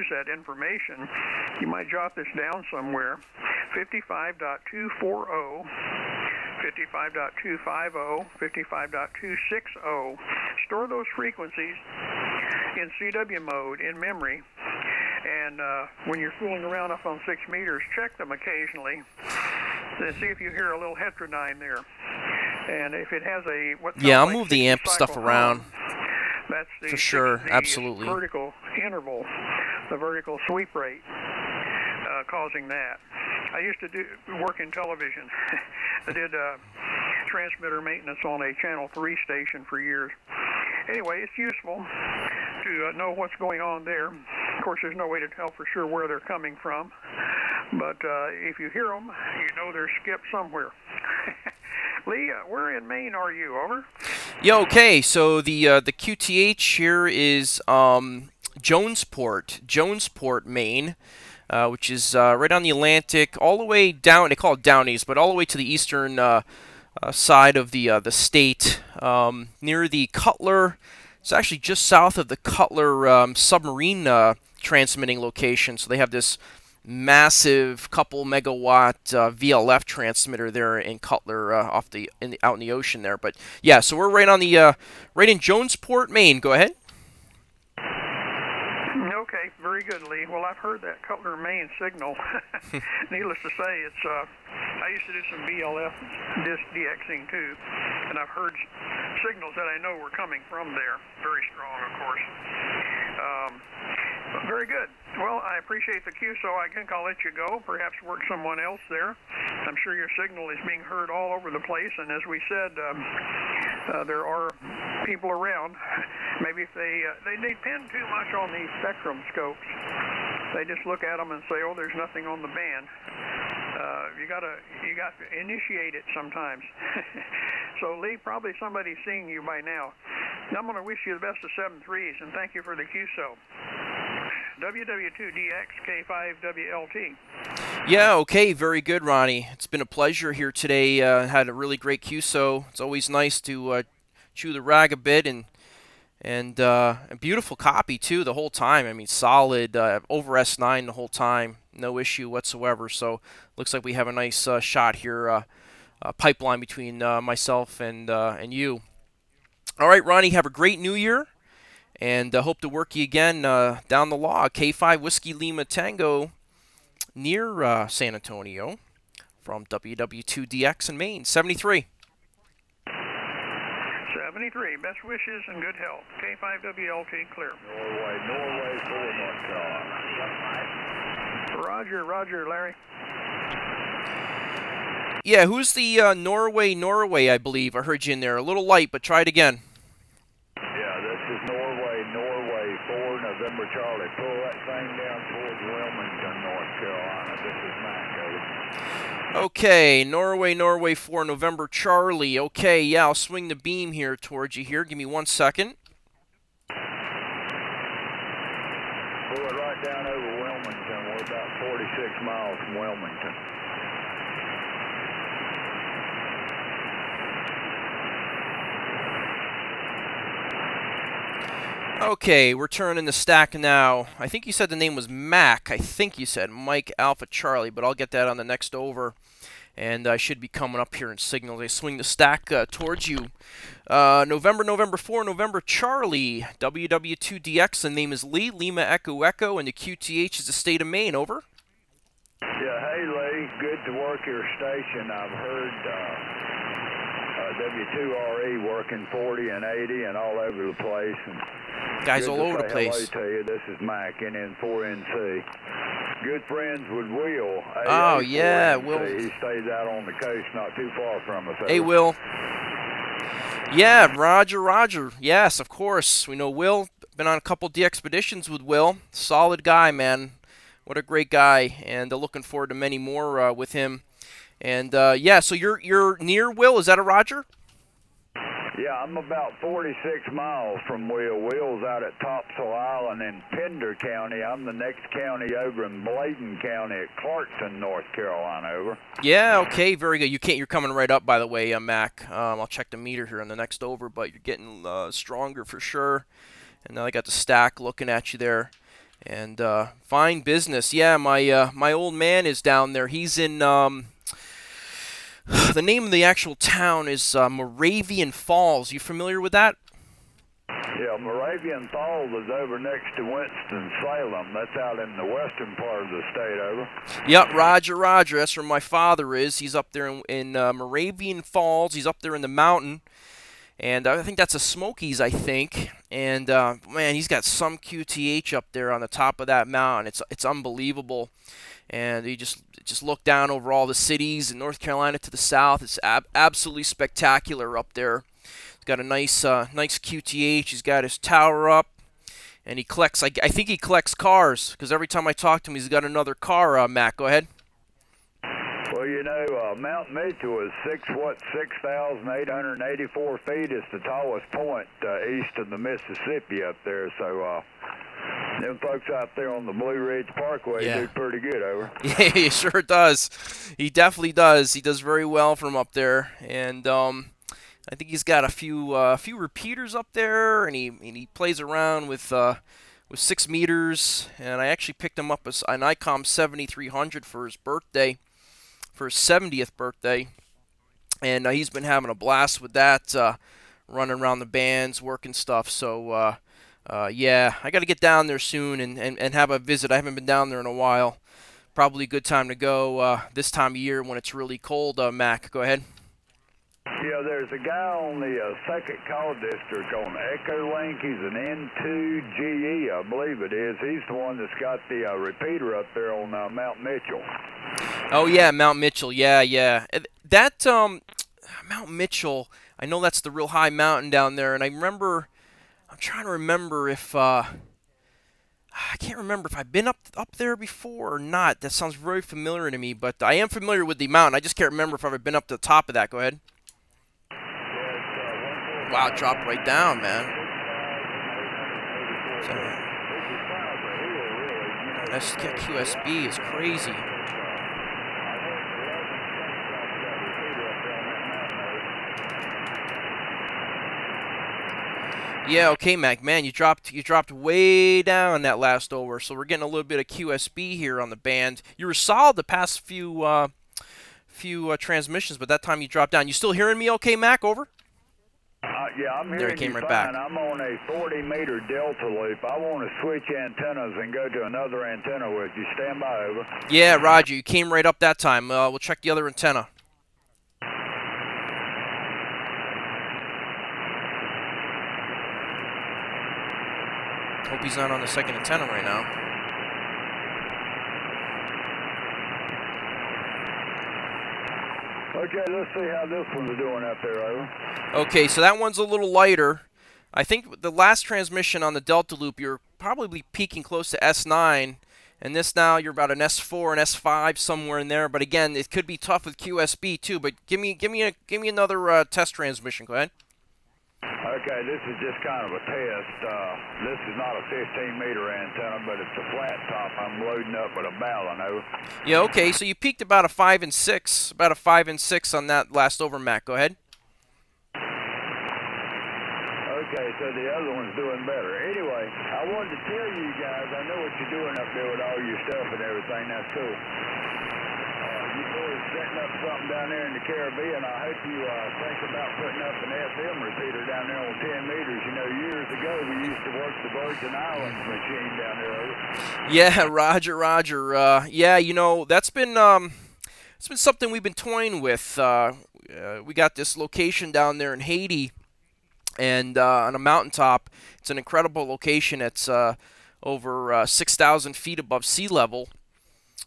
that information, you might jot this down somewhere. 55.240, 55.250, 55.260. Store those frequencies in CW mode in memory. And when you're fooling around up on 6 meters, check them occasionally and see if you hear a little heterodyne there. And if it has a I'll move the amp stuff around. That's the, for sure, absolutely. Vertical interval, the vertical sweep rate, causing that. I used to work in television. I did transmitter maintenance on a Channel 3 station for years. Anyway, it's useful to know what's going on there. Of course, there's no way to tell for sure where they're coming from, but if you hear them, you know they're skipped somewhere. Lee, where in Maine are you? Over. Yeah, okay. So the QTH here is Jonesport, Maine, which is right on the Atlantic, all the way down. They call it down east, but all the way to the eastern side of the state, near the Cutler. It's actually just south of the Cutler submarine transmitting location. So they have this massive couple megawatt VLF transmitter there in Cutler, out in the ocean there. But yeah, so we're right on the right in Jonesport, Maine. Go ahead. Okay, very good, Lee. Well, I've heard that Cutler, Maine signal. Needless to say, it's I used to do some VLF DX'ing too, and I've heard signals that I know were coming from there. Very strong, of course. Very good. Well, I appreciate the cue, so I think I'll let you go. Perhaps work someone else there. I'm sure your signal is being heard all over the place, and as we said, there are people around. Maybe if they depend too much on these spectrum scopes. They just look at them and say, "Oh, there's nothing on the band." You got to initiate it sometimes. So, Lee, probably somebody's seeing you by now. I'm going to wish you the best of 7.3s, and thank you for the QSO. WW2DX K5WLT. Yeah, okay, very good, Ronnie. It's been a pleasure here today. Had a really great QSO. It's always nice to chew the rag a bit, and a beautiful copy too the whole time. I mean, solid over S9 the whole time, no issue whatsoever. So looks like we have a nice shot here, pipeline between myself and you. All right, Ronnie, have a great New Year. And hope to work you again down the log. K5 Whiskey Lima Tango near San Antonio from WW2DX in Maine. 73. 73. Best wishes and good health. K5WLT clear. Norway, 4 North Carolina. Roger, Larry. Yeah, who's the Norway, I believe. I heard you in there. A little light, but try it again. November Charlie, pull that thing down towards Wilmington, North Carolina. This is Mac, over. Okay, Norway 4 November Charlie. Okay, yeah, I'll swing the beam here towards you here. Give me 1 second. Pull it right down over Wilmington. We're about 46 miles from Wilmington. Okay, we're turning the stack now. I think you said the name was Mac. I think you said Mike Alpha Charlie, but I'll get that on the next over. And I should be coming up here in signals. I swing the stack towards you. November 4, November Charlie. WW2DX, the name is Lee. Lima Echo Echo, and the QTH is the state of Maine. Over. Yeah, hey Lee, good to work your station. I've heard W2RE working 40 and 80 and all over the place. And guys all over the place. Hello to you. This is Mac, NN4NC. Good friends with Will. Oh, yeah, Will. He stays out on the coast not too far from us. Hey, Will. Yeah, Roger. Yes, of course. We know Will. Been on a couple DXpeditions with Will. Solid guy, man. What a great guy. And looking forward to many more with him. And, yeah, so you're near Will. Is that a Roger? Yeah, I'm about 46 miles from Will. Will's out at Topsail Island in Pender County. I'm the next county over in Bladen County at Clarkson, North Carolina. Over. Yeah, okay, very good. You're coming right up, by the way, Mac. I'll check the meter here on the next over, but you're getting stronger for sure. And now I got the stack looking at you there. And fine business. Yeah, my old man is down there. He's in the name of the actual town is Moravian Falls. You familiar with that? Yeah, Moravian Falls is over next to Winston-Salem. That's out in the western part of the state, over. Yep, Roger. That's where my father is. He's up there in Moravian Falls. He's up there in the mountain. And I think that's a Smokies, I think. And, man, he's got some QTH up there on the top of that mountain. It's unbelievable. And you just look down over all the cities in North Carolina to the south. It's absolutely spectacular up there. He's got a nice QTH. He's got his tower up. And he collects, I think he collects cars. Because every time I talk to him, he's got another car. Matt, go ahead. Well, you know, Mount Mitchell is 6'884" feet. It's the tallest point east of the Mississippi up there. So, them folks out there on the Blue Ridge Parkway do pretty good, over. Yeah, he sure does. He definitely does. He does very well from up there. And I think he's got a few repeaters up there, and he plays around with 6 meters. And I actually picked him up an ICOM 7300 for his birthday. For his 70th birthday, and he's been having a blast with that, running around the bands, working stuff. So, yeah, I got to get down there soon and have a visit. I haven't been down there in a while. Probably a good time to go this time of year when it's really cold. Mac, go ahead. Yeah, there's a guy on the second call district on EchoLink. He's an N2GE, I believe it is. He's the one that's got the repeater up there on Mount Mitchell. Oh, yeah, Mount Mitchell. Yeah. That, Mount Mitchell, I know that's the real high mountain down there, and I'm trying to remember if, I can't remember if I've been up there before or not. That sounds very familiar to me, but I am familiar with the mountain. I just can't remember if I've ever been up to the top of that. Go ahead. Wow, it dropped right down, man. That's QSB is crazy. Yeah, okay, Mac. Man, you dropped way down that last over, so we're getting a little bit of QSB here on the band. You were solid the past few transmissions, but that time you dropped down. You still hearing me okay, Mac? Over? Yeah, I'm hearing there it came you right fine. back. I'm on a 40-meter delta loop. I want to switch antennas and go to another antenna with you. Stand by, over. Yeah, Roger. You came right up that time. We'll check the other antenna. Hope he's not on the second antenna right now. Okay, let's see how this one's doing up there, over. Okay, so that one's a little lighter. I think the last transmission on the Delta Loop, you're probably peaking close to S9, and this now you're about an S4 and S5 somewhere in there. But again, it could be tough with QSB too. But give me another test transmission. Go ahead. Okay, this is just kind of a test. This is not a 15-meter antenna, but it's a flat top. I'm loading up with a ballon, over. Yeah, okay, so you peaked about a 5 and 6, on that last over, Mac. Go ahead. Okay, so the other one's doing better. Anyway, I wanted to tell you guys, I know what you're doing up there with all your stuff and everything. That's cool. You boys setting up something down there in the Caribbean. I hope you think about putting up an FM repeater down there on 10 meters. You know, years ago we used to work the Virgin Islands machine down there, over. Yeah, Roger. Yeah, you know, it's been something we've been toying with. We got this location down there in Haiti, and on a mountaintop. It's an incredible location. It's over 6,000 feet above sea level.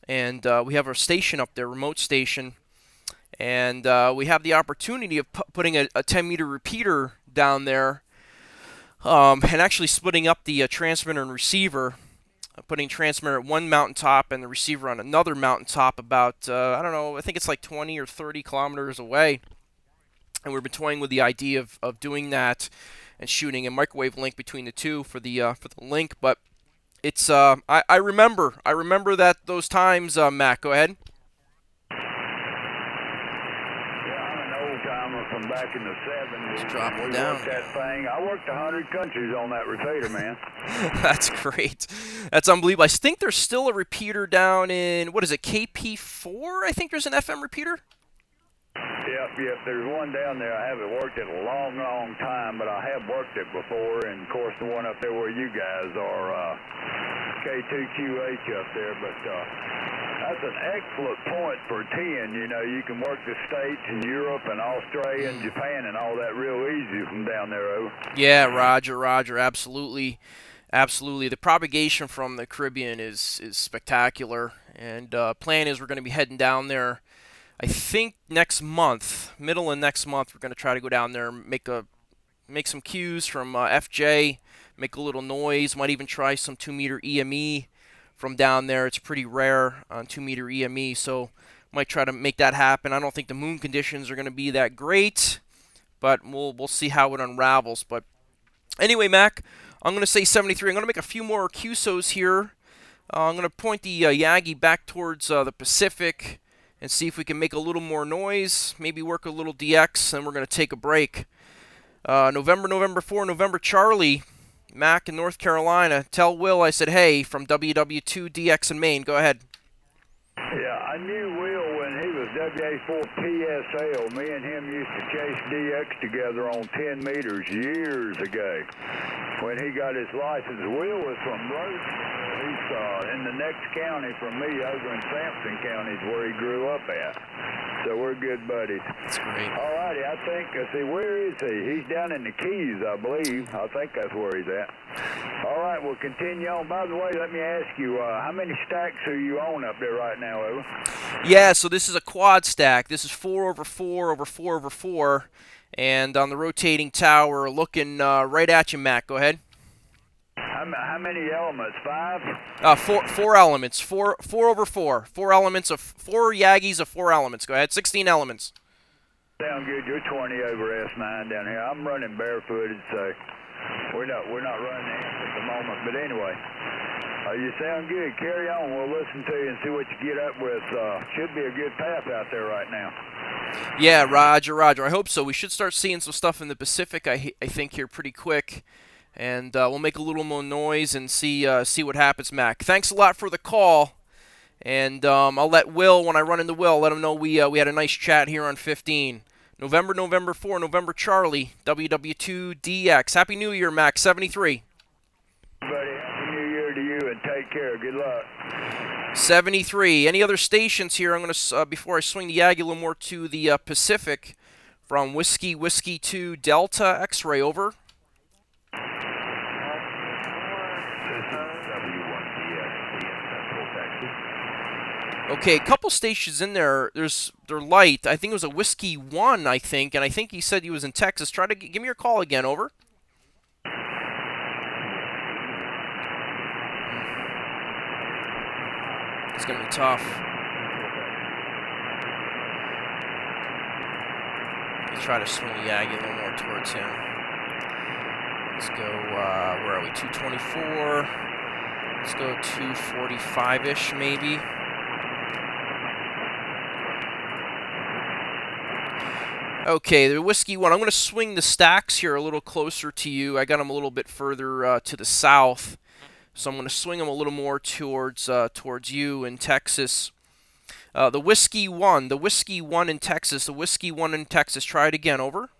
And we have our station up there, remote station, and we have the opportunity of putting a 10-meter repeater down there, and actually splitting up the transmitter and receiver, putting transmitter at one mountaintop and the receiver on another mountaintop about, I don't know, I think it's like 20 or 30 kilometers away. And we've been toying with the idea of doing that and shooting a microwave link between the two for the link, but it's I remember that those times. Matt, go ahead. Yeah, I'm an old timer from back in the 70s. It's dropping we down. Worked that thing. I worked 100 countries on that repeater, man. That's great. That's unbelievable. I think there's still a repeater down in, what is it, KP4? I think there's an FM repeater. Yep. There's one down there. I haven't worked it a long, long time, but I have worked it before. And, of course, the one up there where you guys are, K2QH up there. But that's an excellent point for 10. You know, you can work the States and Europe and Australia and Japan and all that real easy from down there, over. Yeah, Roger. Absolutely. The propagation from the Caribbean is spectacular. And plan is we're going to be heading down there, I think next month, middle of next month, we're going to try to go down there and make some cues from FJ, make a little noise, might even try some 2-meter EME from down there. It's pretty rare on 2-meter EME, so might try to make that happen. I don't think the moon conditions are going to be that great, but we'll see how it unravels. But anyway, Mac, I'm going to say 73. I'm going to make a few more QSOs here. I'm going to point the Yagi back towards the Pacific and see if we can make a little more noise, maybe work a little DX, and we're going to take a break. November 4, November Charlie, Mac in North Carolina. Tell Will I said hey from WW2 DX in Maine. Go ahead. Yeah, I knew Will when he was WA4 PSL. Me and him used to chase DX together on 10 meters years ago when he got his license. Will was from Roseville. He's in the next county from me, over in Sampson County is where he grew up at. So we're good buddies. That's great. All righty, I think, see, where is he? He's down in the Keys, I believe. I think that's where he's at. All right, we'll continue on. By the way, let me ask you, how many stacks are you on up there right now, over? Yeah, so this is a quad stack. This is 4/4 over 4/4. And on the rotating tower, looking right at you, Mac. Go ahead. How many elements? 5? Four elements. 4/4. 4 elements of 4 Yagis of 4 elements. Go ahead. 16 elements. Sound good. You're 20 over S9 down here. I'm running barefooted, so we're not running amps at the moment. But anyway, you sound good. Carry on. We'll listen to you and see what you get up with. Should be a good path out there right now. Yeah, Roger. I hope so. We should start seeing some stuff in the Pacific, I think, here pretty quick. And we'll make a little more noise and see what happens, Mac. Thanks a lot for the call. And I'll let Will, when I run into Will, let him know we had a nice chat here on 15. November 4, November Charlie, WW2 DX. Happy New Year, Mac. 73. Buddy, Happy New Year to you, and take care. Good luck. 73. Any other stations here? I'm going to, before I swing the Yagi a little more to the Pacific, from Whiskey 2 Delta X-Ray, over. Okay, a couple stations in there. They're light. I think it was a Whiskey 1, I think, and I think he said he was in Texas. Try to give me your call again, over. It's gonna be tough. Let's try to swing the Yagi a little more towards him. Let's go. Where are we? 224. Let's go 245-ish, maybe. Okay, the Whiskey 1. I'm going to swing the stacks here a little closer to you. I got them a little bit further to the south, so I'm going to swing them a little more towards you in Texas. The Whiskey 1 in Texas. The Whiskey 1 in Texas. Try it again. Over.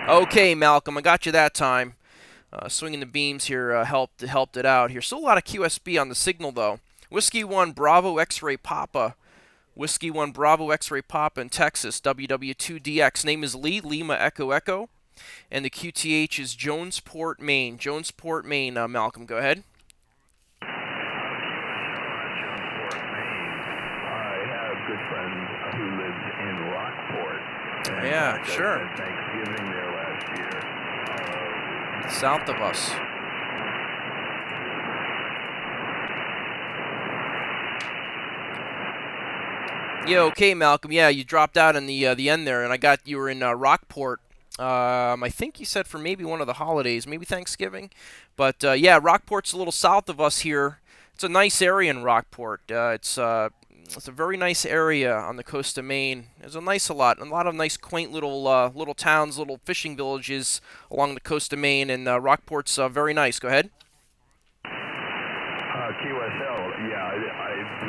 Okay, Malcolm, I got you that time. Swinging the beams here helped it out here. Still a lot of QSB on the signal, though. Whiskey 1 Bravo X-Ray Papa. Whiskey 1 Bravo X-Ray Papa in Texas. WW2 DX. Name is Lee, Lima Echo Echo. And the QTH is Jonesport, Maine. Jonesport, Maine. Malcolm, go ahead. Yeah, sure. Thanksgiving there last year. South of us. Yeah, okay, Malcolm. Yeah, you dropped out in the end there, and I got you were in Rockport. I think you said for maybe one of the holidays, maybe Thanksgiving. But yeah, Rockport's a little south of us here. It's a nice area in Rockport. It's a very nice area on the coast of Maine. There's a lot of nice, quaint little towns, little fishing villages along the coast of Maine, and Rockport's very nice. Go ahead. QSL, yeah, I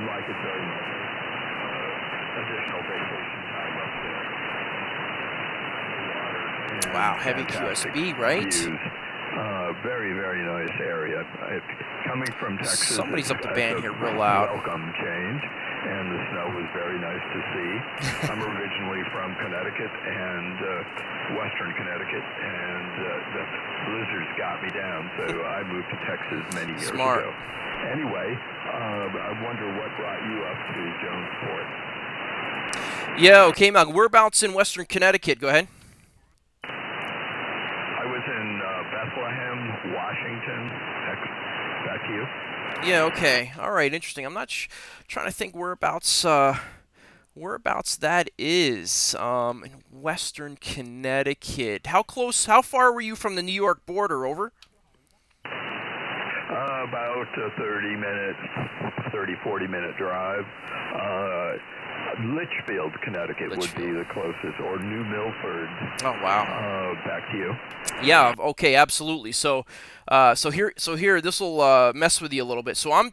like it very much. Additional vacation time up there. Wow, heavy QSB, right? Views. Very, very nice area. Coming from Texas, Somebody's up the band here real loud. Welcome change, and the snow was very nice to see. I'm originally from Connecticut and Western Connecticut, and the blizzards got me down, so I moved to Texas many years ago. Anyway, I wonder what brought you up to Jonesport. Yeah, okay, Malcolm. Whereabouts in Western Connecticut? Go ahead. I was in Bethlehem, Washington. Back to you. Yeah, okay. All right, interesting. I'm not trying to think whereabouts that is in Western Connecticut. How far were you from the New York border? Over? About a 40-minute drive. Litchfield, Connecticut would be the closest, or New Milford. Oh, wow. Back to you. Yeah, okay, absolutely. So here, this will mess with you a little bit. So I'm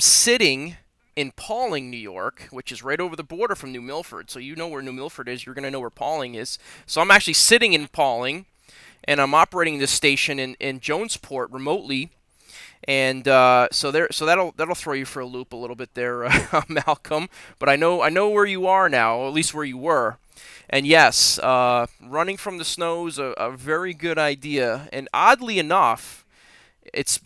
sitting in Pauling, New York, which is right over the border from New Milford. So you know where New Milford is. You're going to know where Pauling is. So I'm actually sitting in Pauling, and I'm operating this station in Jonesport remotely. And so that'll throw you for a loop a little bit there, Malcolm. But I know where you are now, or at least where you were. And yes, running from the snow is a very good idea. And oddly enough, it's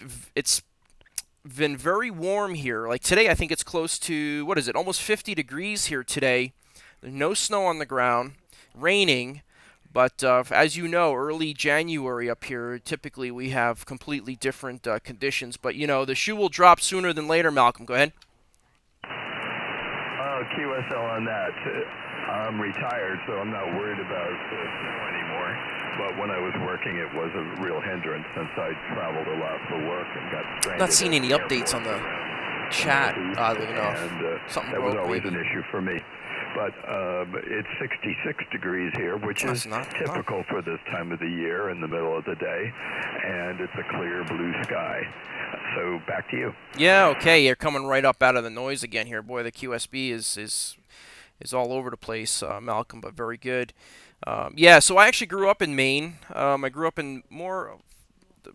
been very warm here. Like today, I think it's close to, what is it, almost 50 degrees here today. There's no snow on the ground, raining. But as you know, early January up here, typically we have completely different conditions. But, you know, the shoe will drop sooner than later, Malcolm. Go ahead. QSL on that. I'm retired, so I'm not worried about snow anymore. But when I was working, it was a real hindrance since I traveled a lot for work and got stranded. Not seeing any updates on the chat, oddly enough. And something that was broke, always maybe. an issue for me. But it's 66 degrees here, which is typical for this time of the year in the middle of the day, and it's a clear blue sky. So back to you. Yeah, okay, you're coming right up out of the noise again here. Boy, the QSB is all over the place, Malcolm, but very good. Yeah, so I actually grew up in Maine. I grew up in the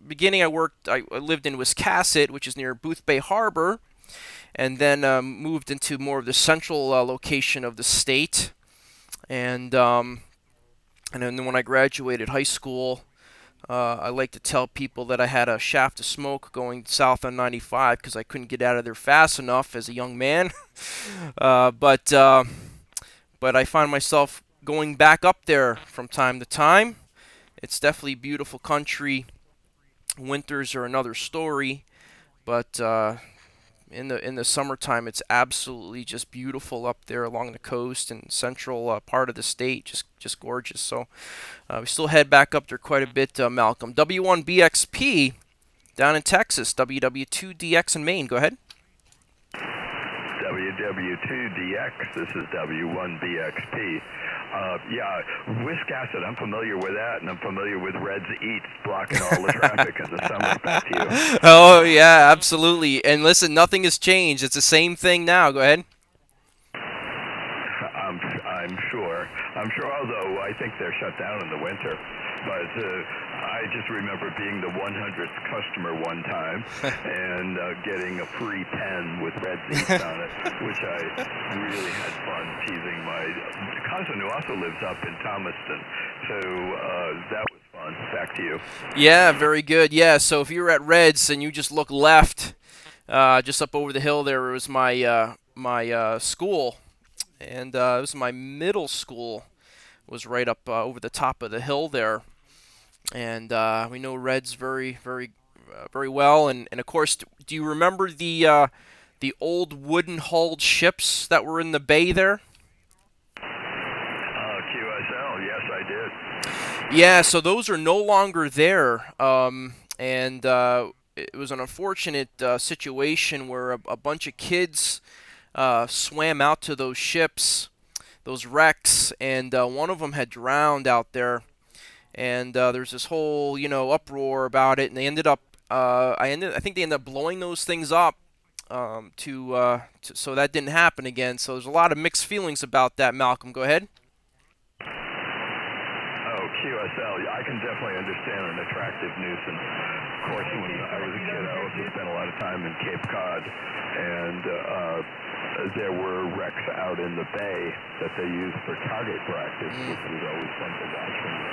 beginning I lived in Wiscasset, which is near Boothbay Harbor. And then moved into more of the central location of the state. And then when I graduated high school, I like to tell people that I had a shaft of smoke going south on 95 because I couldn't get out of there fast enough as a young man. But I find myself going back up there from time to time. It's definitely beautiful country. Winters are another story, but in the summertime, it's absolutely just beautiful up there along the coast and central part of the state. Just gorgeous. So we still head back up there quite a bit, Malcolm. W1BXP down in Texas. WW2DX in Maine. Go ahead. WW2DX. This is W1BXP. Yeah, Wiscasset, I'm familiar with that, and I'm familiar with Red's Eats blocking all the traffic in the summer. Back to you. Oh, yeah, absolutely. And listen, nothing has changed. It's the same thing now. Go ahead. I'm sure, although I think they're shut down in the winter. But I just remember being the 100th customer one time and getting a free pen with Red Eats on it, which I really had fun teasing my cousin who also lives up in Thomaston. So that was fun. Back to you. Yeah, very good. Yeah, so if you're at Red's and you just look left, just up over the hill there was my school, and it was my middle school. Was right up over the top of the hill there, and we know Red's very, very, very well. And of course, do you remember the the old wooden-hulled ships that were in the bay there? QSL, yes, I did. Yeah, so those are no longer there, and it was an unfortunate situation where a bunch of kids swam out to those ships, those wrecks, and one of them had drowned out there, and there's this whole uproar about it, and they ended up I think they ended up blowing those things up so that didn't happen again. So there's a lot of mixed feelings about that. Malcolm, go ahead. QSL, yeah, I can definitely understand an attractive nuisance. Of course, when I was a kid, I also spent a lot of time in Cape Cod, and there were wrecks out in the bay that they used for target practice, which was always fun to watch from the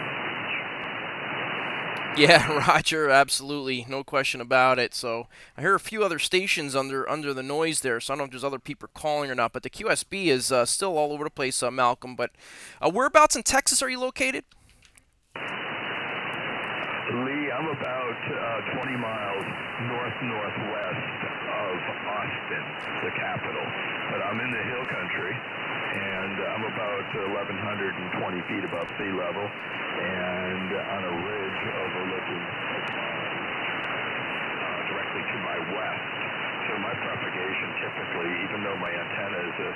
beach. Yeah, Roger, absolutely, no question about it. So I hear a few other stations under the noise there, so I don't know if there's other people calling or not, but the QSB is still all over the place, Malcolm. But whereabouts in Texas are you located? Lee, I'm about 20 miles northwest of Austin, the capital. But I'm in the hill country, and I'm about 1,120 feet above sea level, and on a ridge overlooking directly to my west. So my propagation typically, even though my antenna is a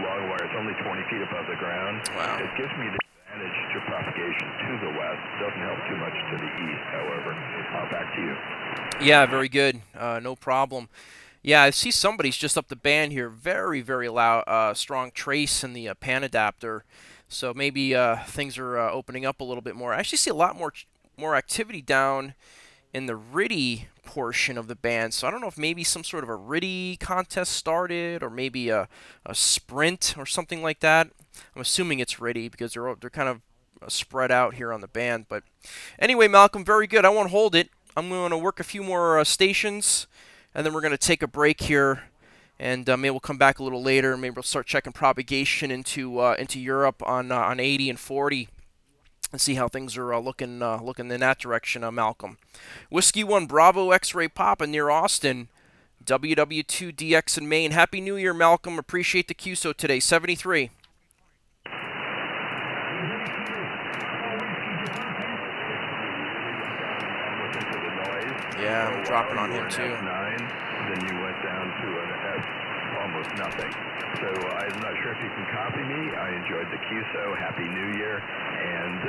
long wire, it's only 20 feet above the ground. Wow. It gives me the advantage to propagation to the west. Doesn't help too much to the east, however. Back to you. Yeah, very good. No problem. Yeah, I see somebody's just up the band here. Very, very loud, strong trace in the pan adapter. So maybe things are opening up a little bit more. I actually see a lot more activity down in the RTTY portion of the band. So I don't know if maybe some sort of a RTTY contest started, or maybe a sprint or something like that. I'm assuming it's RTTY because they're kind of spread out here on the band. But anyway, Malcolm, very good. I won't hold it. I'm going to work a few more stations, and then we're going to take a break here, and maybe we'll come back a little later, and maybe we'll start checking propagation into Europe on 80 and 40, and see how things are looking in that direction. Malcolm, Whiskey 1 Bravo X-Ray Papa near Austin, WW2 DX in Maine. Happy New Year, Malcolm. Appreciate the QSO today. 73. Yeah, I'm dropping on him too. F9, then you went down to an F almost nothing. So I'm not sure if you can copy me. I enjoyed the QSO. Happy New Year, and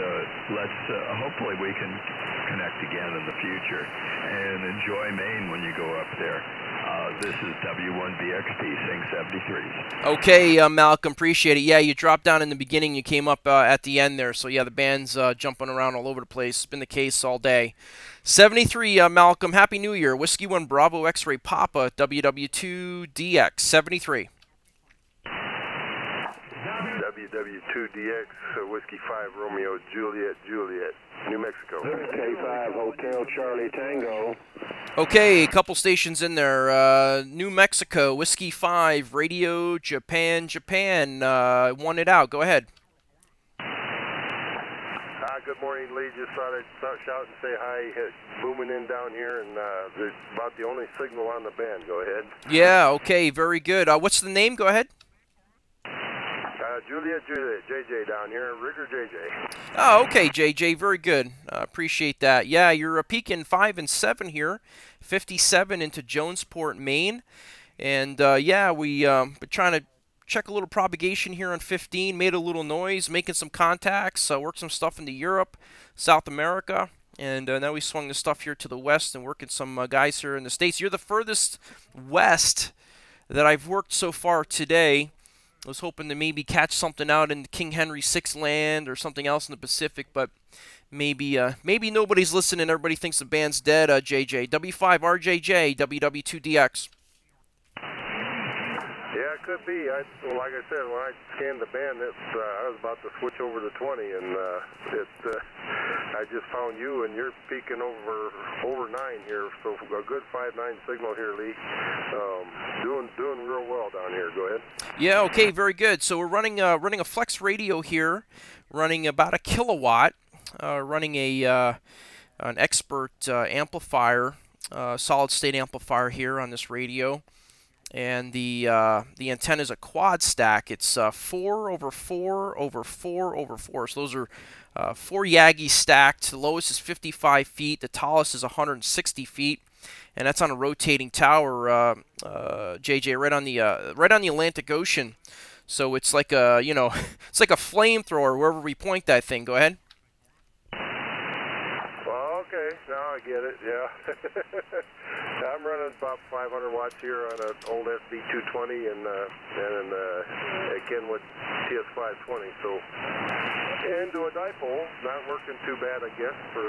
let's hopefully we can connect again in the future. And enjoy Maine when you go up there. This is W1BXP, Sing 73s. Okay, Malcolm, appreciate it. Yeah, you dropped down in the beginning, you came up at the end there. So yeah, the band's jumping around all over the place. It's been the case all day. 73, Malcolm, Happy New Year. Whiskey 1 Bravo X-Ray Papa, WW2 DX, 73. WW2DX, Whiskey 5 Romeo Juliet, New Mexico. K5 Hotel Charlie Tango. Okay, a couple stations in there. New Mexico, Whiskey 5, Radio Japan. Won it out. Go ahead. Good morning, Lee. Just thought I'd shout and say hi. Booming in down here, and there's about the only signal on the band. Go ahead. Yeah, okay, very good. What's the name? Go ahead. Juliet, JJ down here, Rigger JJ. Oh, okay, JJ, very good. Appreciate that. Yeah, you're peaking 5 and 7 here, 57 into Jonesport, Maine, and yeah, we been trying to check a little propagation here on 15. Made a little noise, making some contacts, worked some stuff into Europe, South America, and now we swung the stuff here to the west and working some guys here in the States. You're the furthest west that I've worked so far today. I was hoping to maybe catch something out in King Henry VI land or something else in the Pacific, but maybe nobody's listening. Everybody thinks the band's dead. JJ, W5 RJJ, WW2DX. Yeah, it could be. Like I said, when I scanned the band, I was about to switch over to 20, and I just found you, and you're peaking over 9 here, so a good 5-9 signal here, Lee. Doing real well down here. Go ahead. Yeah, okay, very good. So we're running a flex radio here, running about a kilowatt, running an expert amplifier, solid state amplifier here on this radio. and the antenna is a quad stack. It's 4 over 4 over 4 over 4. So those are 4 Yagi stacked. The lowest is 55 feet. The tallest is 160 feet, and that's on a rotating tower, JJ, right on the Atlantic Ocean. So it's like a it's like a flamethrower wherever we point that thing. Go ahead. Well, okay, now I get it. Yeah. I'm running about 500 watts here on an old SB220 and a Kenwood TS520. So, into a dipole, not working too bad, I guess, for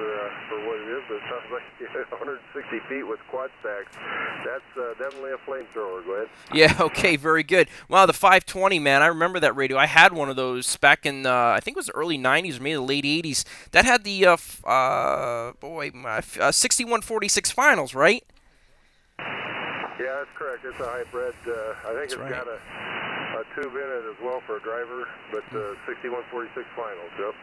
what it is. But it sounds like 160 feet with quad stacks. That's definitely a flamethrower. Go ahead. Yeah. Okay. Very good. Wow, the 520, man. I remember that radio. I had one of those back in I think it was the early 90s or maybe the late 80s. That had the 6146 finals, right? Yeah, that's correct. It's a hybrid. I think it's got a tube in it as well for a driver, but 6146 finals. Yep.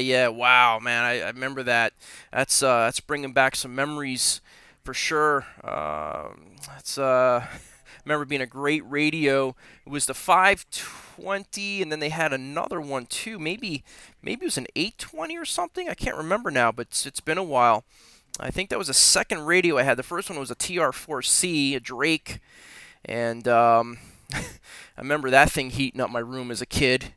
Yeah. Wow, man, I remember that. That's bringing back some memories for sure. I remember being a great radio. It was the 520, and then they had another one too. Maybe it was an 820 or something. I can't remember now, but it's been a while. I think that was the second radio I had. The first one was a TR4C, a Drake, and I remember that thing heating up my room as a kid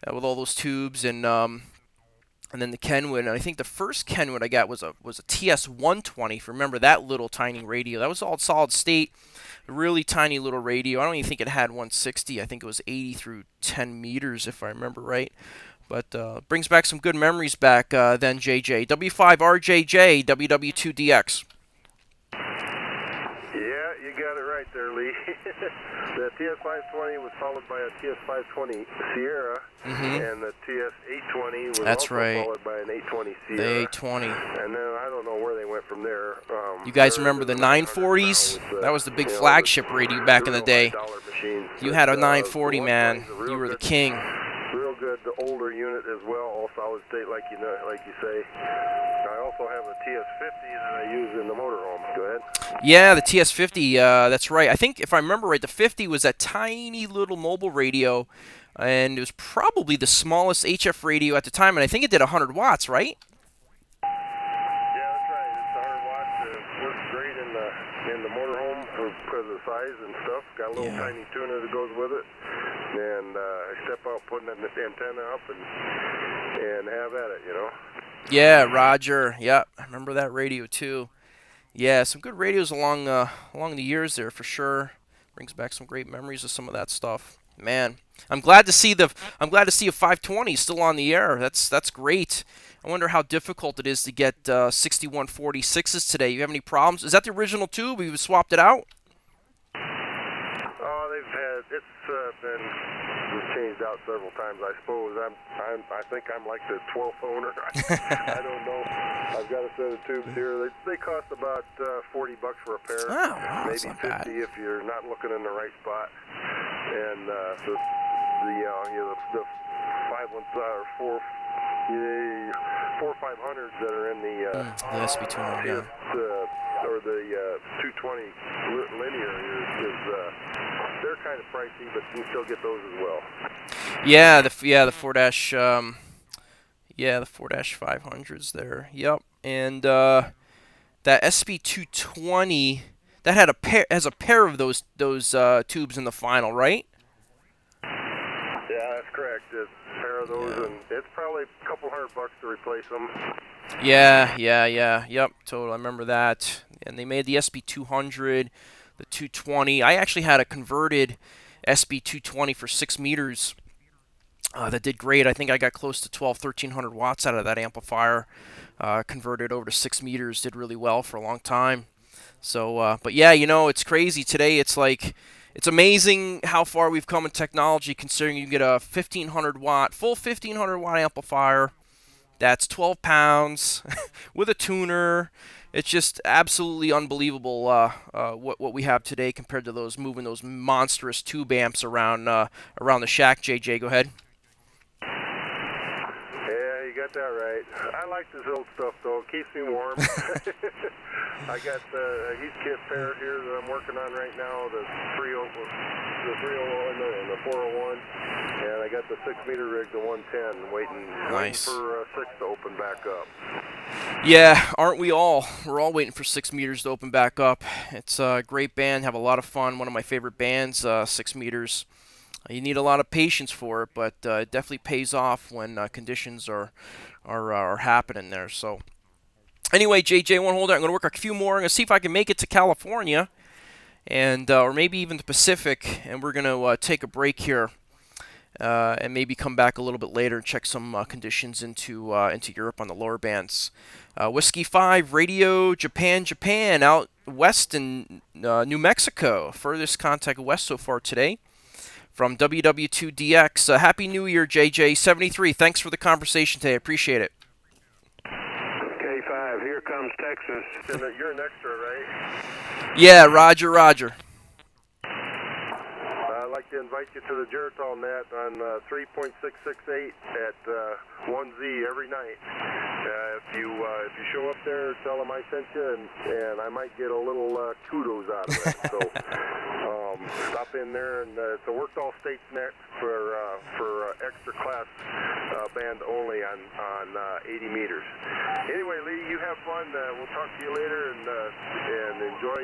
with all those tubes, and then the Kenwood. And I think the first Kenwood I got was a TS120. If you remember that little tiny radio, that was all solid state, a really tiny little radio. I don't even think it had 160. I think it was 80 through 10 meters, if I remember right. But brings back some good memories back then, JJ. W5RJJ, WW2DX. Yeah, you got it right there, Lee. The TS520 was followed by a TS520 Sierra, and the TS820 was followed by an 820 Sierra. The 820. And then I don't know where they went from there. You guys remember the 940s? That was the big flagship radio back in the day. You had a 940, man. You were the king. Real good, the older unit as well, all solid state, like you say. I also have a TS50 that I use in the motorhome. Go ahead. Yeah, the TS50. That's right. I think if I remember right, the 50 was that tiny little mobile radio, and it was probably the smallest HF radio at the time, and I think it did 100 watts, right? Yeah, that's right. It's 100 watts. It works great in the motorhome because of the size and stuff. Got a little tiny tuner that goes with it. And I step out putting the antenna up and have at it, you know. Yeah, Roger. Yeah, I remember that radio too. Yeah, some good radios along the years there for sure. Brings back some great memories of some of that stuff. Man, I'm glad to see a 520 still on the air. That's great. I wonder how difficult it is to get 6146s today. You have any problems? Is that the original tube? We've swapped it out? It's been changed out several times, I suppose. I think I'm like the 12th owner. I don't know. I've got a set of tubes here. They cost about $40 for a pair. Oh, wow, maybe 50 bad. If you're not looking in the right spot. And the 500s that are in the SB200, or the 220 linear they're kind of pricey, but you can still get those as well. Yeah, the 4-500s there. Yep, and that SB220 that has a pair of those tubes in the final, right? Yeah, that's correct. It's a pair of those, and it's probably a couple $100 to replace them. Yeah. Yep, totally. I remember that. And they made the SB200, the 220. I actually had a converted SB220 for 6 meters that did great. I think I got close to 1,300 watts out of that amplifier. Converted over to 6 meters, did really well for a long time. So, but yeah, it's crazy today. It's like, it's amazing how far we've come in technology, considering you get a full 1,500 watt amplifier. That's 12 pounds with a tuner. It's just absolutely unbelievable what we have today compared to moving those monstrous tube amps around the shack. JJ, go ahead. Yeah, you got that right. I like this old stuff, though. It keeps me warm. I got the heat kit pair here that I'm working on right now, the 301 and the 401. And I got the 6-meter rig, the 110, waiting for 6 to open back up. Yeah, aren't we all? We're all waiting for 6 meters to open back up. It's a great band, have a lot of fun. One of my favorite bands, 6 meters. You need a lot of patience for it, but it definitely pays off when conditions are happening there. So anyway, JJ, won't hold on. I'm going to work a few more. I'm going to see if I can make it to California, and or maybe even the Pacific, and we're going to take a break here. And maybe come back a little bit later and check some conditions into Europe on the lower bands. Whiskey 5 Radio Japan out west in New Mexico. Furthest contact west so far today from WW2DX. Happy New Year, JJ73. Thanks for the conversation today. I appreciate it. K5, here comes Texas. You're an extra, right? Yeah, Roger. I'd like to invite you to the Geritol net on 3.668 at 1Z every night. If you show up there, tell them I sent you, and I might get a little kudos out of it. So stop in there, and it's a worked all states net for extra class band only on 80 meters. Anyway, Lee, you have fun. We'll talk to you later, and enjoy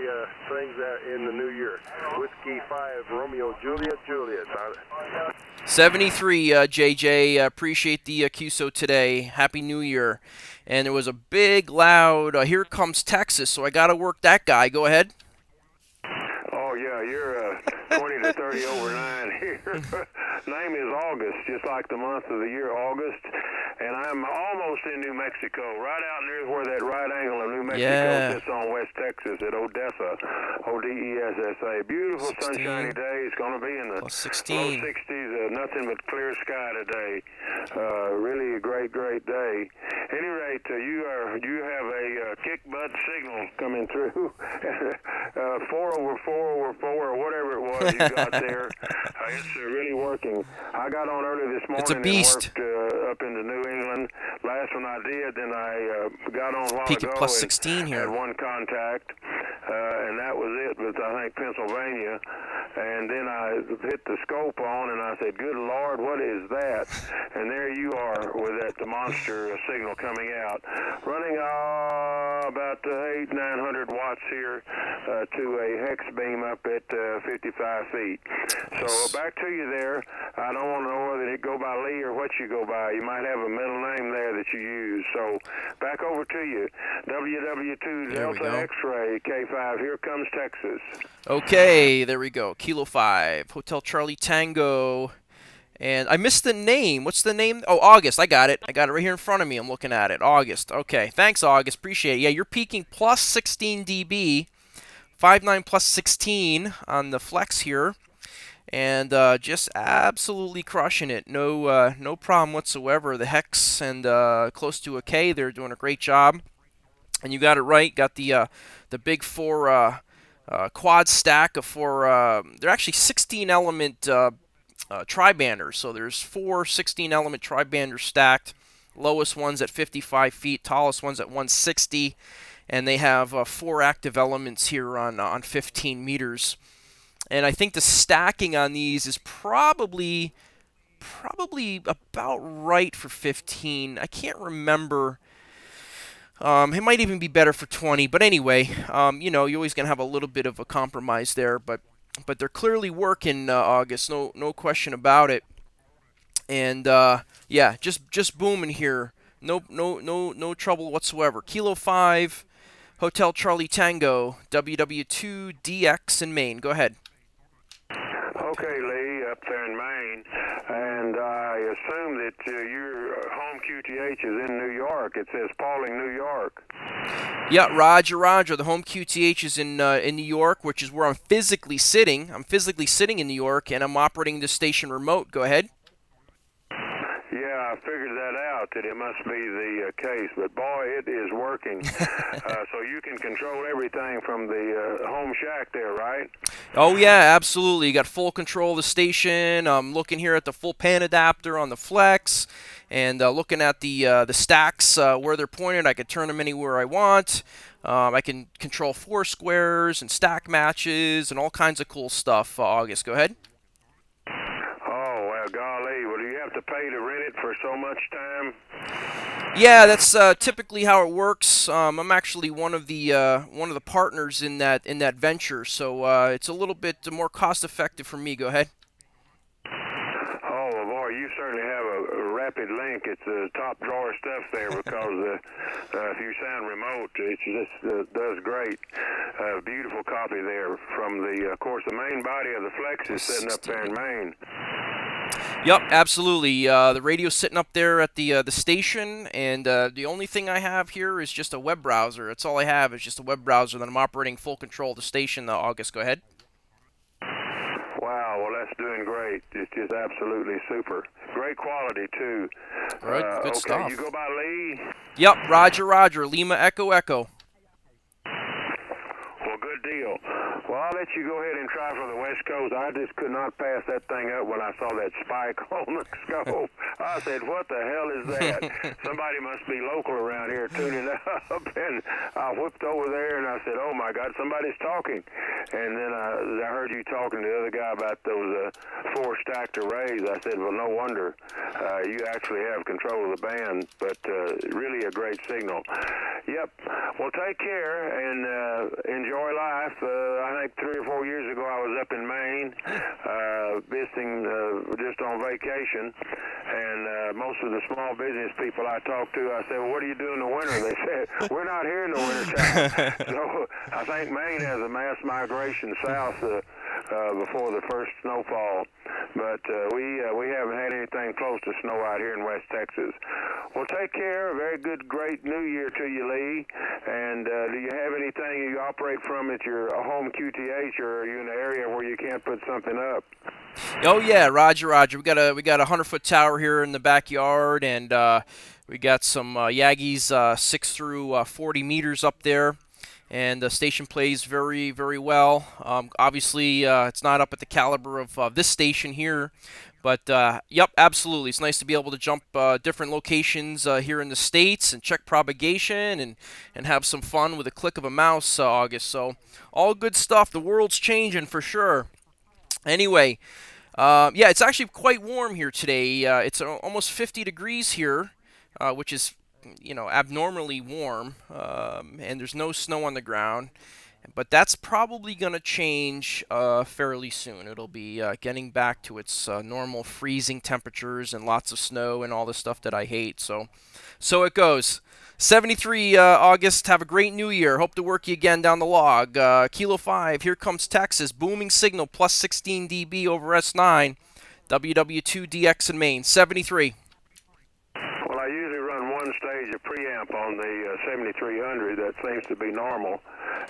things in the new year. Whiskey 5 Romeo Juliet. 73, JJ. Appreciate the QSO today. Happy New Year. And there was a big, loud, here comes Texas, so I got to work that guy. Go ahead. Oh, yeah, you're 20 to 30 over 9 here. Name is August, just like the month of the year, August. And I'm almost in New Mexico, right out near where that right angle of New Mexico sits on West Texas at Odessa, Odessa. Beautiful 16. Sunshiny day. It's going to be in the Plus 16. low 60s, nothing but clear sky today. Really a great day. At any rate, you have a kick butt signal coming through. 4/4/4 or whatever it was you got there. It's really working. I got on early this morning. It's a beast. And worked up into New England. Last one I did, then I got on a while Peak ago at plus 16 here. had one contact, and that was it. But I think Pennsylvania, and then I hit the scope on, and I said, "Good Lord, what is that?" And there you are with that monster signal coming out, running about 800-900 watts here to a hex beam up at 55 feet. So back to you there. I don't want to know whether it go by Lee or what you go by. You might have a middle name there that you use. So back over to you. WW2 Delta X-Ray K5. Here comes Texas. Okay, there we go. Kilo 5 Hotel Charlie Tango. And I missed the name. What's the name? Oh, August. I got it. I got it right here in front of me. I'm looking at it. August. Okay. Thanks, August. Appreciate it. Yeah, you're peaking plus 16 dB. 5.9 plus 16 on the flex here. And just absolutely crushing it. No problem whatsoever. The hex and close to a K, they're doing a great job. And you got it right. Got the big 4 quad stack of 4. They're actually 16-element tri-banders. So there's 4 16-element tri-banders stacked. Lowest one's at 55 feet. Tallest one's at 160. And they have 4 active elements here on 15 meters. And I think the stacking on these is probably about right for 15. I can't remember. It might even be better for 20. But anyway, you know, you're always going to have a little bit of a compromise there. But they're clearly working, August. No question about it. And yeah, just booming here. No trouble whatsoever. Kilo 5, Hotel Charlie Tango, WW2 DX in Maine. Go ahead. Okay, Lee, up there in Maine, and I assume that your home QTH is in New York. It says Pauling, New York. Yeah, Roger. The home QTH is in New York, which is where I'm physically sitting. I'm physically sitting in New York, and I'm operating the station remote. Go ahead. Yeah, I figured that out, that it must be the case. But boy, it is working. So you can control everything from the home shack there, right? Oh yeah, absolutely. You got full control of the station. I'm looking here at the full pan adapter on the Flex, and looking at the stacks where they're pointed. I can turn them anywhere I want. I can control four squares and stack matches and all kinds of cool stuff. August, go ahead. Oh, well, golly. Well, do you have to pay to rent it for so much time? Yeah, that's typically how it works. I'm actually one of the partners in that venture, so it's a little bit more cost effective for me. Go ahead. Oh, well, boy, you certainly have a rapid link. It's top drawer stuff there, because if you sound remote, it just does great. Beautiful copy there from the, of course, the main body of the Flex is sitting up there in Maine. Yep, absolutely. The radio's sitting up there at the station, and the only thing I have here is just a web browser. That's all I have is just a web browser that I'm operating full control of the station. August, go ahead. Wow, well, that's doing great. It's just absolutely super. Great quality, too. All right, good stuff. Okay, you go by Lee? Yep, Roger, Roger. Lima, Echo, Echo. Well, good deal. Well, I'll let you go ahead and try for the West Coast. I just could not pass that thing up when I saw that spike on the scope. I said, what the hell is that? Somebody must be local around here tuning up. And I whipped over there, and I said, oh, my God, somebody's talking. And then I heard you talking to the other guy about those 4 stacked arrays. I said, well, no wonder. You actually have control of the band, but really a great signal. Yep. Well, take care and enjoy life. I think 3 or 4 years ago I was up in Maine visiting just on vacation, and most of the small business people I talked to, I said, well, what do you do in the winter? They said, we're not here in the winter time. So I think Maine has a mass migration south before the first snowfall, but we haven't had anything close to snow out here in West Texas. Well, take care. Very good, great New Year to you, Lee. And do you have anything you operate from at your home QTH, or are you in an area where you can't put something up? Oh yeah, Roger, Roger. We got a 100-foot tower here in the backyard, and we got some Yagis 6 through 40 meters up there. And the station plays very, very well. Obviously, it's not up at the caliber of this station here, but yep, absolutely. It's nice to be able to jump different locations here in the States and check propagation and have some fun with a click of a mouse, August. So all good stuff. The world's changing for sure. Anyway, yeah, it's actually quite warm here today. It's almost 50 degrees here, which is abnormally warm, and there's no snow on the ground, but that's probably going to change fairly soon. It'll be getting back to its normal freezing temperatures and lots of snow and all the stuff that I hate. So it goes. 73 August. Have a great New Year. Hope to work you again down the log. Kilo 5. Here comes Texas. Booming signal plus 16 dB over S9. WW2 DX in Maine. 73. Well, I usually run one stage of preamp on the 7300. That seems to be normal.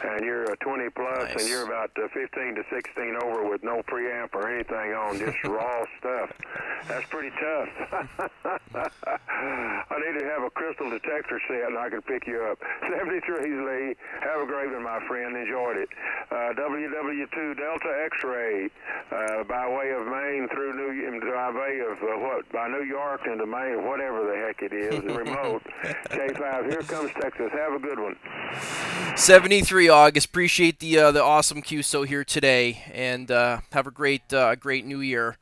And you're a 20 plus, nice. And you're about 15 to 16 over with no preamp or anything on, just raw stuff. That's pretty tough. I need to have a crystal detector set, and I can pick you up. 73, Lee. Have a great one, my friend. Enjoyed it. WW2 Delta X-ray by way of Maine through by way of by New York into Maine, whatever the heck it is, remote. K5. Here comes Texas. Have a good one. 73 August. Appreciate the awesome QSO here today, and have a great New Year.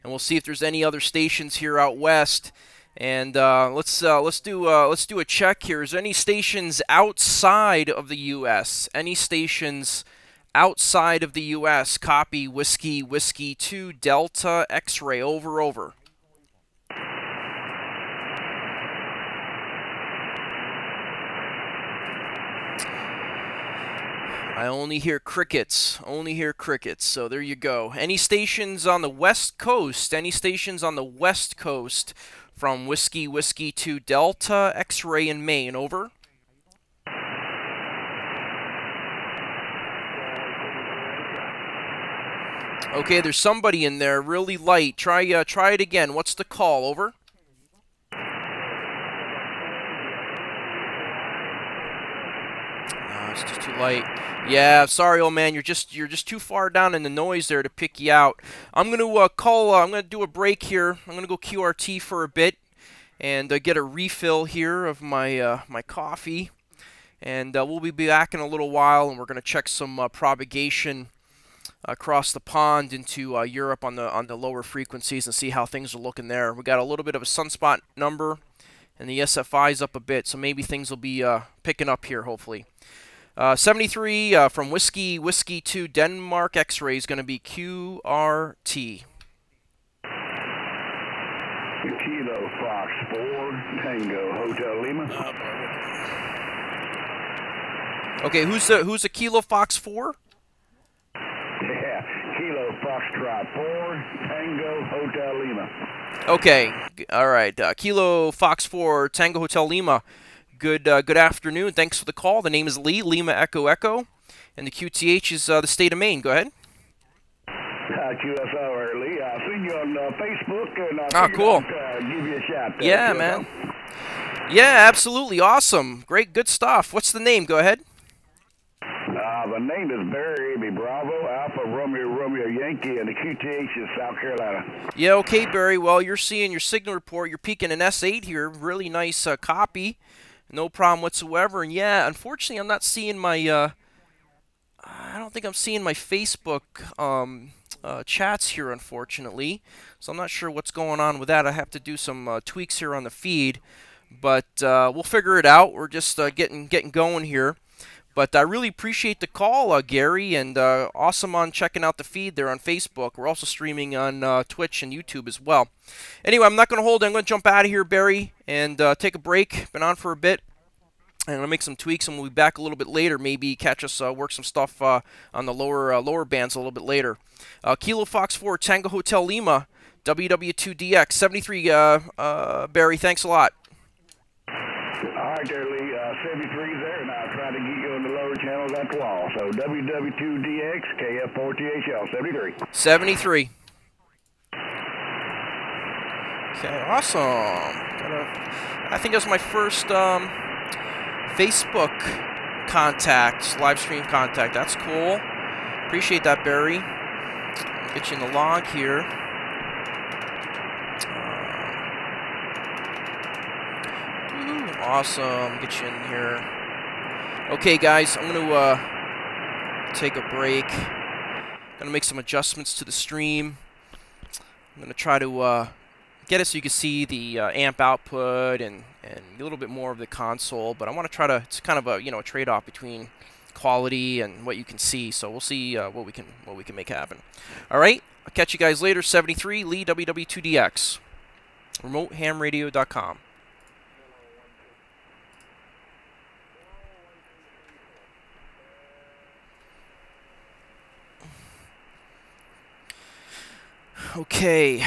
And we'll see if there's any other stations here out west. And let's do a check here. Is there any stations outside of the U.S.? Any stations outside of the U.S.? Copy Whiskey 2 Delta X-ray. Over. I only hear crickets. So there you go. Any stations on the West Coast? Any stations on the West Coast from Whiskey 2 Delta X-ray in Maine? Over. Okay, there's somebody in there really light. Try it again. What's the call? Over. light. Yeah, sorry, old man. You're just too far down in the noise there to pick you out. I'm gonna I'm gonna do a break here. I'm gonna go QRT for a bit and get a refill here of my my coffee. And we'll be back in a little while, and we're gonna check some propagation across the pond into Europe on the lower frequencies and see how things are looking there. We got a little bit of a sunspot number, and the SFI is up a bit, so maybe things will be picking up here, hopefully. 73 from Whiskey 2 Denmark X-ray is going to be QRT. Kilo Fox 4 Tango Hotel Lima. Okay, who's the Kilo Fox 4? Yeah, Kilo Foxtrot 4 Tango Hotel Lima. Okay, all right. Kilo Fox 4 Tango Hotel Lima. Good afternoon. Thanks for the call. The name is Lee, Lima Echo Echo, and the QTH is the state of Maine. Go ahead. QSO Lee. I've seen you on Facebook, and I cool. Give you a shout. Yeah, QSO. Man. Yeah, absolutely. Awesome. Great, good stuff. What's the name? Go ahead. The name is Barry AB Bravo, Alpha Romeo Yankee, and the QTH is South Carolina. Yeah, okay, Barry. Well, you're seeing your signal report. You're peaking an S8 here. Really nice copy. No problem whatsoever. And yeah, unfortunately, I'm not seeing my, I don't think I'm seeing my Facebook chats here, unfortunately. So I'm not sure what's going on with that. I have to do some tweaks here on the feed. But we'll figure it out. We're just getting going here. But I really appreciate the call, Gary, and awesome on checking out the feed there on Facebook. We're also streaming on Twitch and YouTube as well. Anyway, I'm not going to hold it. I'm going to jump out of here, Barry, and take a break. Been on for a bit. I'm going to make some tweaks, and we'll be back a little bit later. Maybe catch us, work some stuff on the lower bands a little bit later. Kilo Fox 4, Tango Hotel Lima, WW2DX, 73, Barry, thanks a lot. All right there, Lee. 73's there, and I'll try to get you on the lower channels at the wall. So WW2DX, KF4THL, 73. 73. Okay, awesome. I think that was my first Facebook contact, live stream contact. That's cool. Appreciate that, Barry. I'll get you in the log here. Awesome. Get you in here. Okay, guys, I'm going to take a break. I'm going to make some adjustments to the stream. I'm going to try to get it so you can see the amp output and a little bit more of the console. But I want to try to, it's kind of a, a trade-off between quality and what you can see. So we'll see what we can make happen. All right, I'll catch you guys later. 73 Lee WW2DX. RemoteHamRadio.com. Okay,